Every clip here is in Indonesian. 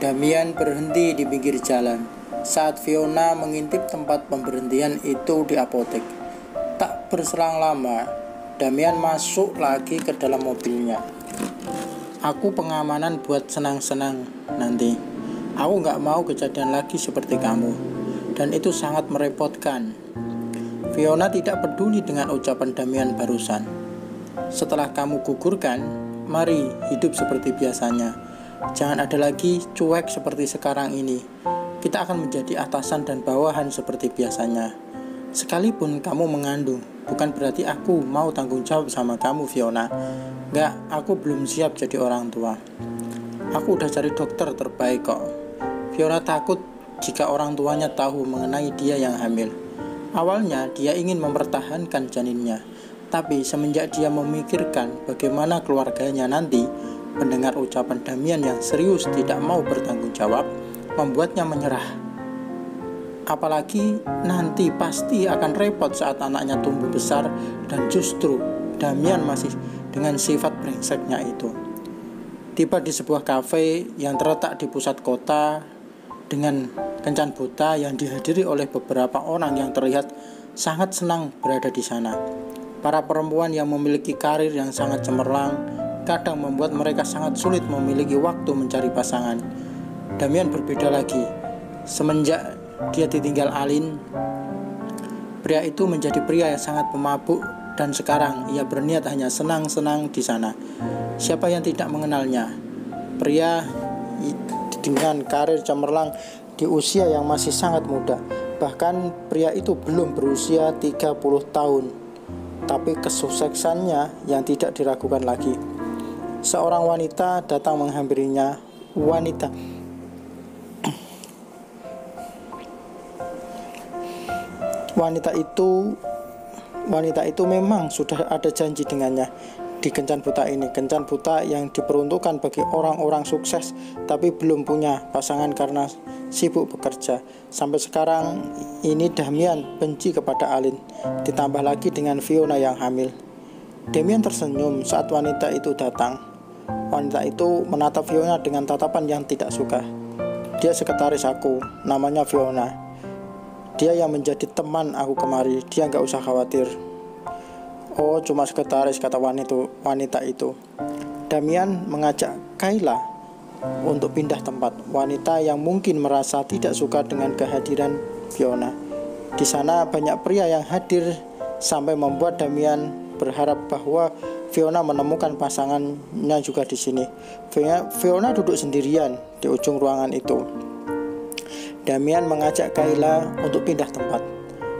Damian berhenti di pinggir jalan saat Fiona mengintip tempat pemberhentian itu di apotek. Tak berselang lama, Damian masuk lagi ke dalam mobilnya. Aku pengamanan buat senang-senang nanti. Aku gak mau kejadian lagi seperti kamu. Dan itu sangat merepotkan. Fiona tidak peduli dengan ucapan Damian barusan. Setelah kamu gugurkan, mari hidup seperti biasanya. Jangan ada lagi cuek seperti sekarang ini. Kita akan menjadi atasan dan bawahan seperti biasanya. Sekalipun kamu mengandung, bukan berarti aku mau tanggung jawab sama kamu, Fiona. Enggak, aku belum siap jadi orang tua. Aku udah cari dokter terbaik kok. Fiona takut jika orang tuanya tahu mengenai dia yang hamil. Awalnya dia ingin mempertahankan janinnya, tapi semenjak dia memikirkan bagaimana keluarganya nanti, mendengar ucapan Damian yang serius tidak mau bertanggung jawab, membuatnya menyerah. Apalagi nanti pasti akan repot saat anaknya tumbuh besar dan justru Damian masih dengan sifat brengseknya itu. Tiba di sebuah kafe yang terletak di pusat kota dengan kencan buta yang dihadiri oleh beberapa orang yang terlihat sangat senang berada di sana. Para perempuan yang memiliki karir yang sangat cemerlang kadang membuat mereka sangat sulit memiliki waktu mencari pasangan. Damian berbeda lagi. Semenjak dia ditinggal Alin, pria itu menjadi pria yang sangat pemabuk dan sekarang ia berniat hanya senang-senang di sana. Siapa yang tidak mengenalnya? Pria dengan karir cemerlang di usia yang masih sangat muda. Bahkan pria itu belum berusia 30 tahun. Tapi kesuksesannya yang tidak diragukan lagi. Seorang wanita datang menghampirinya. Wanita itu memang sudah ada janji dengannya di kencan buta ini. Kencan buta yang diperuntukkan bagi orang-orang sukses tapi belum punya pasangan karena sibuk bekerja. Sampai sekarang ini Damian benci kepada Alin, ditambah lagi dengan Fiona yang hamil. Damian tersenyum saat wanita itu datang. Wanita itu menatap Fiona dengan tatapan yang tidak suka. Dia sekretaris aku, namanya Fiona. Dia yang menjadi teman aku kemari, dia gak usah khawatir. Oh, cuma sekretaris, kata wanita itu. Damian mengajak Kayla untuk pindah tempat. Wanita yang mungkin merasa tidak suka dengan kehadiran Fiona. Di sana banyak pria yang hadir sampai membuat Damian berharap bahwa Fiona menemukan pasangannya juga di sini. Fiona duduk sendirian di ujung ruangan itu. Damian mengajak Kayla untuk pindah tempat.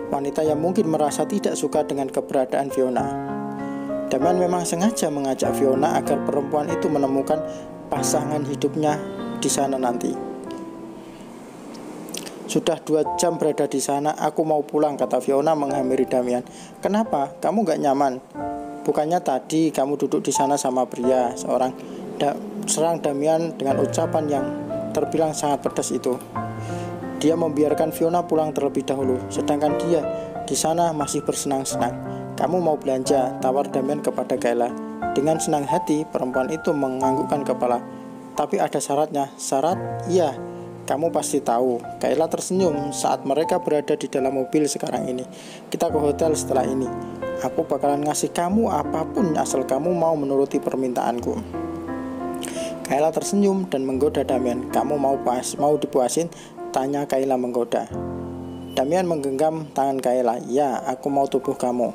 Wanita yang mungkin merasa tidak suka dengan keberadaan Fiona. Damian memang sengaja mengajak Fiona agar perempuan itu menemukan pasangan hidupnya di sana nanti. Sudah 2 jam berada di sana, aku mau pulang, kata Fiona menghampiri Damian. Kenapa? Kamu gak nyaman? Bukannya tadi kamu duduk di sana sama pria? Serang Damian dengan ucapan yang terbilang sangat pedas itu. Dia membiarkan Fiona pulang terlebih dahulu, sedangkan dia di sana masih bersenang-senang. Kamu mau belanja? Tawar Damian kepada Kayla. Dengan senang hati, perempuan itu menganggukkan kepala. Tapi ada syaratnya. Syarat? Iya, kamu pasti tahu. Kayla tersenyum saat mereka berada di dalam mobil sekarang ini. Kita ke hotel setelah ini. Aku bakalan ngasih kamu apapun asal kamu mau menuruti permintaanku. Kayla tersenyum dan menggoda Damian. Kamu mau dipuasin? Tanya Kayla menggoda. Damian menggenggam tangan Kayla. Ya, aku mau tubuh kamu.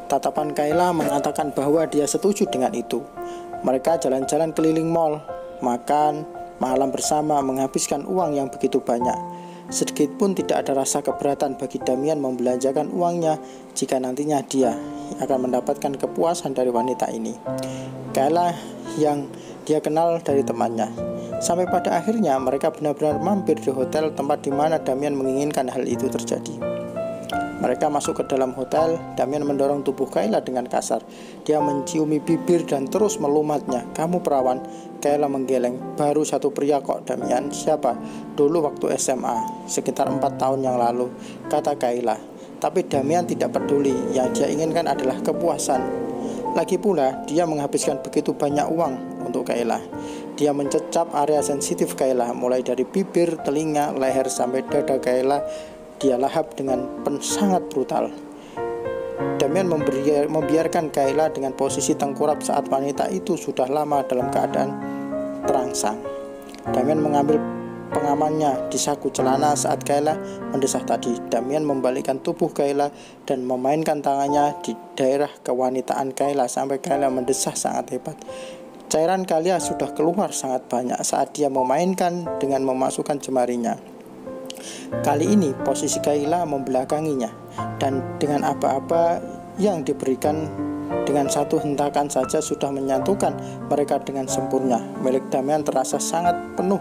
Tatapan Kayla mengatakan bahwa dia setuju dengan itu. Mereka jalan-jalan keliling mall, makan malam bersama, menghabiskan uang yang begitu banyak. Sedikit pun tidak ada rasa keberatan bagi Damian membelanjakan uangnya jika nantinya dia akan mendapatkan kepuasan dari wanita ini. Kayla yang dia kenal dari temannya. Sampai pada akhirnya mereka benar-benar mampir di hotel tempat di mana Damian menginginkan hal itu terjadi. Mereka masuk ke dalam hotel. Damian mendorong tubuh Kayla dengan kasar. Dia menciumi bibir dan terus melumatnya. Kamu perawan? Kayla menggeleng. Baru satu pria kok, Damian. Siapa? Dulu waktu SMA, sekitar 4 tahun yang lalu, kata Kayla. Tapi Damian tidak peduli. Yang dia inginkan adalah kepuasan. Lagi pula, dia menghabiskan begitu banyak uang untuk Kayla. Dia mencecap area sensitif Kayla, mulai dari bibir, telinga, leher sampai dada Kayla. Dia lahap dengan sangat brutal. Damian membiarkan Kayla dengan posisi tengkurap saat wanita itu sudah lama dalam keadaan terangsang. Damian mengambil pengamannya di saku celana saat Kayla mendesah tadi. Damian membalikkan tubuh Kayla dan memainkan tangannya di daerah kewanitaan Kayla sampai Kayla mendesah sangat hebat. Cairan Kayla sudah keluar sangat banyak saat dia memainkan dengan memasukkan jemarinya. Kali ini posisi Kayla membelakanginya, dan dengan apa-apa yang diberikan dengan satu hentakan saja sudah menyatukan mereka dengan sempurna. Milik Damian terasa sangat penuh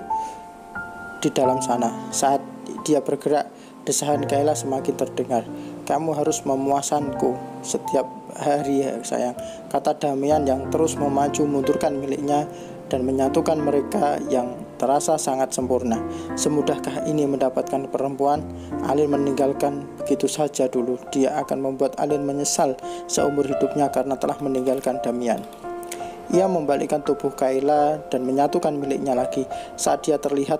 di dalam sana. Saat dia bergerak, desahan Kayla semakin terdengar. "Kamu harus memuasanku setiap hari sayang," kata Damian yang terus memaju mundurkan miliknya dan menyatukan mereka yang terasa sangat sempurna. Semudahkah ini mendapatkan perempuan? Alin meninggalkan begitu saja dulu. Dia akan membuat Alin menyesal seumur hidupnya karena telah meninggalkan Damian. Ia membalikkan tubuh Kayla dan menyatukan miliknya lagi. Saat dia terlihat,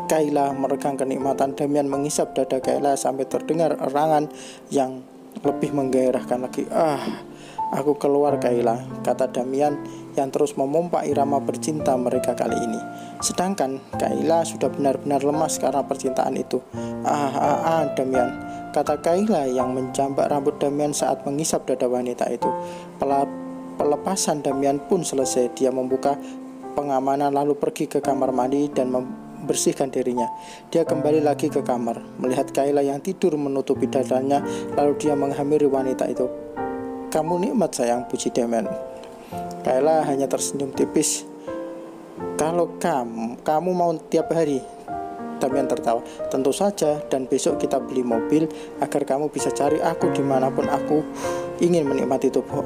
Kayla meregang kenikmatan. Damian mengisap dada Kayla sampai terdengar erangan yang lebih menggairahkan lagi. Aku keluar Kayla," kata Damian yang terus memompa irama bercinta mereka kali ini. Sedangkan Kayla sudah benar-benar lemas karena percintaan itu. Damian," kata Kayla yang menjambak rambut Damian saat mengisap dada wanita itu. Pelepasan Damian pun selesai. Dia membuka pengamanan lalu pergi ke kamar mandi dan membersihkan dirinya. Dia kembali lagi ke kamar, melihat Kayla yang tidur menutupi dadanya, lalu dia menghampiri wanita itu. "Kamu nikmat sayang," puji Damian. Kayla hanya tersenyum tipis. "Kalau kamu mau tiap hari," Damian tertawa. "Tentu saja, dan besok kita beli mobil agar kamu bisa cari aku dimanapun aku ingin menikmati tubuh."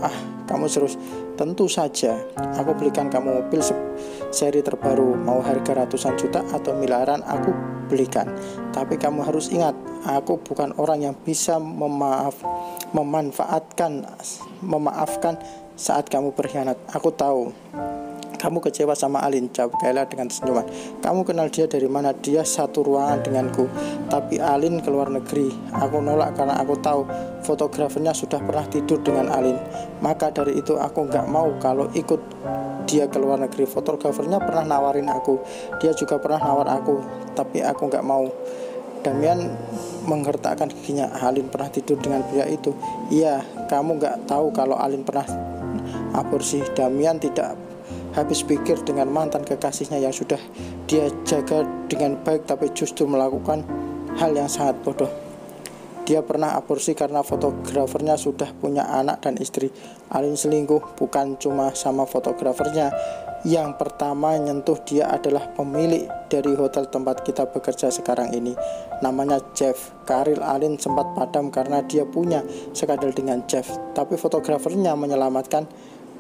Kamu serius?" "Tentu saja, aku belikan kamu mobil seri terbaru, mau harga ratusan juta atau miliaran aku belikan. Tapi kamu harus ingat, aku bukan orang yang bisa memaafkan saat kamu berkhianat. Aku tahu kamu kecewa sama Alin," jawab Kayla dengan senyuman. "Kamu kenal dia dari mana?" "Dia satu ruangan denganku, tapi Alin keluar negeri. Aku nolak karena aku tahu fotografernya sudah pernah tidur dengan Alin. Maka dari itu aku gak mau kalau ikut dia ke luar negeri. Fotografernya pernah nawarin aku, dia juga pernah nawar aku, tapi aku gak mau." Damian menggertakkan giginya. "Alin pernah tidur dengan pria itu?" "Iya, kamu gak tahu kalau Alin pernah aborsi." Damian tidak habis pikir dengan mantan kekasihnya yang sudah dia jaga dengan baik tapi justru melakukan hal yang sangat bodoh. Dia pernah aborsi karena fotografernya sudah punya anak dan istri. Alin selingkuh bukan cuma sama fotografernya. Yang pertama nyentuh dia adalah pemilik dari hotel tempat kita bekerja sekarang ini. Namanya Jeff. Karir Alin sempat padam karena dia punya skandal dengan Jeff. Tapi fotografernya menyelamatkan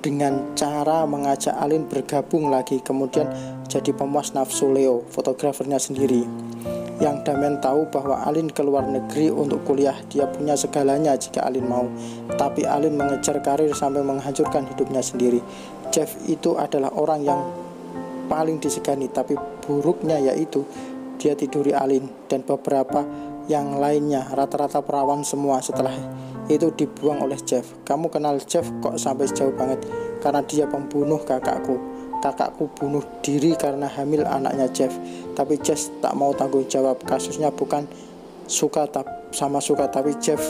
dengan cara mengajak Alin bergabung lagi, kemudian jadi pemuas nafsu Leo, fotografernya sendiri. Yang Damian tahu bahwa Alin keluar negeri untuk kuliah. Dia punya segalanya jika Alin mau. Tapi Alin mengejar karir sampai menghancurkan hidupnya sendiri. Jeff itu adalah orang yang paling disegani, tapi buruknya yaitu dia tiduri Alin dan beberapa yang lainnya, rata-rata perawan semua. Setelah itu dibuang oleh Jeff. Kamu kenal Jeff kok sampai sejauh banget? Karena dia pembunuh kakakku. Kakakku bunuh diri karena hamil anaknya Jeff. Tapi Jeff tak mau tanggung jawab. Kasusnya bukan suka tapi Jeff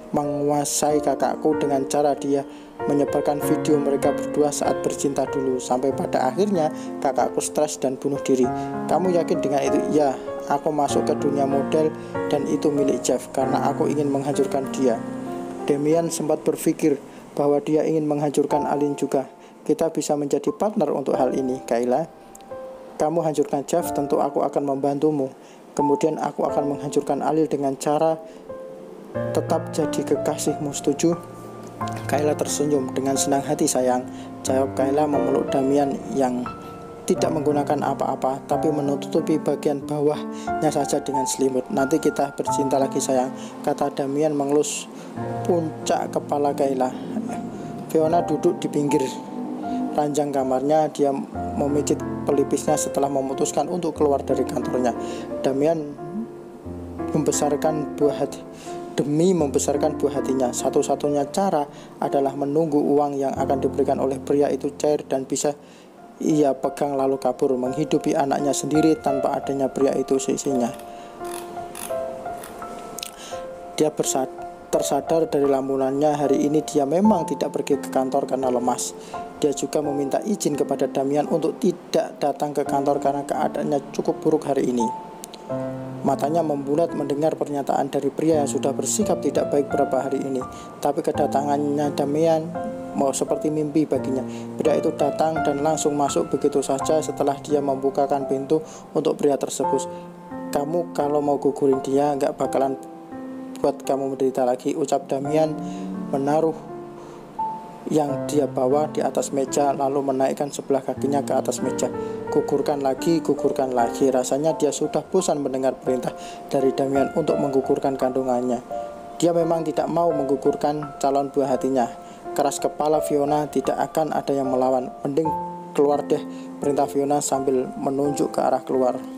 menguasai kakakku dengan cara dia menyebarkan video mereka berdua saat bercinta dulu. Sampai pada akhirnya kakakku stres dan bunuh diri. Kamu yakin dengan itu? Ya, aku masuk ke dunia model dan itu milik Jeff karena aku ingin menghancurkan dia. Damian sempat berpikir bahwa dia ingin menghancurkan Alin juga. Kita bisa menjadi partner untuk hal ini, Kayla. Kamu hancurkan Jeff, tentu aku akan membantumu. Kemudian aku akan menghancurkan Alin dengan cara tetap jadi kekasihmu, setuju? Kayla tersenyum. Dengan senang hati sayang, jawab Kayla memeluk Damian yang tidak menggunakan apa-apa, tapi menutupi bagian bawahnya saja dengan selimut. Nanti kita bercinta lagi sayang, kata Damian mengelus puncak kepala Kayla. Fiona duduk di pinggir ranjang kamarnya. Dia memijit pelipisnya setelah memutuskan untuk keluar dari kantornya. Damian membesarkan buah hati demi membesarkan buah hatinya. Satu-satunya cara adalah menunggu uang yang akan diberikan oleh pria itu cair dan bisa ia pegang lalu kabur, menghidupi anaknya sendiri tanpa adanya pria itu sisinya. Dia tersadar dari lamunannya. Hari ini dia memang tidak pergi ke kantor karena lemas. Dia juga meminta izin kepada Damian untuk tidak datang ke kantor karena keadaannya cukup buruk hari ini. Matanya membulat mendengar pernyataan dari pria yang sudah bersikap tidak baik beberapa hari ini. Tapi kedatangannya Damian mau seperti mimpi baginya. Pria itu datang dan langsung masuk begitu saja setelah dia membukakan pintu untuk pria tersebut. Kamu kalau mau gugurin dia gak bakalan buat kamu menderita lagi, ucap Damian menaruh yang dia bawa di atas meja lalu menaikkan sebelah kakinya ke atas meja. Gugurkan lagi. Rasanya dia sudah bosan mendengar perintah dari Damian untuk menggugurkan kandungannya. Dia memang tidak mau menggugurkan calon buah hatinya. Keras kepala Fiona, tidak akan ada yang melawan. Mending keluar deh, perintah Fiona sambil menunjuk ke arah keluar.